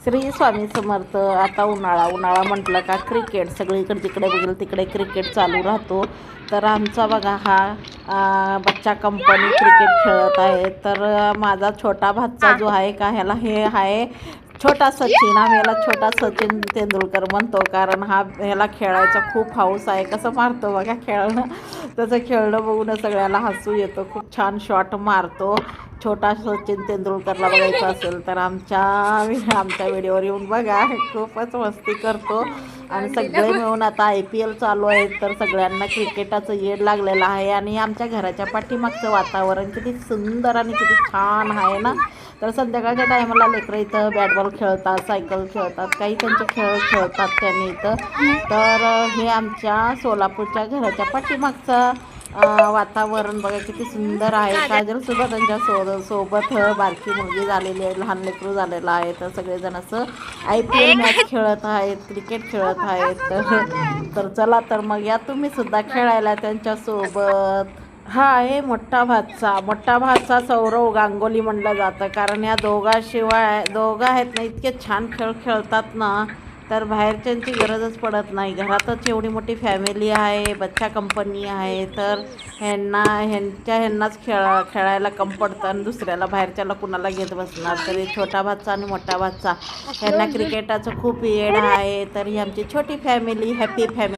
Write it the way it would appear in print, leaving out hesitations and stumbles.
श्री स्वामी समर्थ. आता उन्हाळा म्हटलं का क्रिकेट सगळीकडे जिकडे बघेल तिकडे क्रिकेट चालू राहतो. तर आमचा बघा हा बच्चा कंपनी क्रिकेट खेळत आहे. तर माझा छोटा भाचा जो आहे का ह्याला हे आहे छोटा सचिन. आम्ही याला छोटा सचिन तेंडुलकर म्हणतो, कारण ह्याला खेळायचा खूप हौस आहे. कसं मारतो बघा खेळणं, त्याचं खेळणं बघून सगळ्याला हसू येतं. खूप छान शॉट मारतो. छोटा सचिन तेंडुलकरला बघायचं असेल तर आमच्या व्हिडिओवर येऊन बघा. खूपच मस्ती करतो आणि सगळे मिळून आता IPL चालू आहे तर सगळ्यांना क्रिकेटाचं येड लागलेलं आहे. आणि आमच्या घराच्या पाठीमागचं वातावरण किती सुंदर आणि किती छान आहे ना. तर संध्याकाळच्या टायमाला लेकरं इथं बॅटबॉल खेळतात, सायकल खेळतात, काही त्यांचे खेळ खेळतात त्यांनी इथं. तर हे आमच्या सोलापूरच्या घराच्या पाठीमागचं वातावरण बघा किती सुंदर आहे. काजलसुद्धा त्यांच्या सोबत बारकी मुलगी झालेली आहे, लहान लेकरू झालेलं आहे. तर सगळेजण असं IPL मॅच खेळत आहेत, क्रिकेट खेळत आहेत. तर चला तर मग या तुम्ही सुद्धा खेळायला त्यांच्यासोबत. हा आहे मोठा भाचा सौरव गांगुली म्हणलं जातं, कारण या दोघं आहेत ना इतके छान खेळ खेळतात ना. तर बाहेरच्यांची गरजच पडत नाही. घरातच एवढी मोठी फॅमिली आहे, बच्चा कंपनी आहे. तर ह्यांनाच खेळायला कम पडतं आणि दुसऱ्याला बाहेरच्याला कुणाला घेत बसणार. तरी छोटा भाचा आणि मोठा भाचा ह्यांना क्रिकेटाचं खूप येड आहे. तर ही आमची छोटी फॅमिली, हॅपी फॅमिली.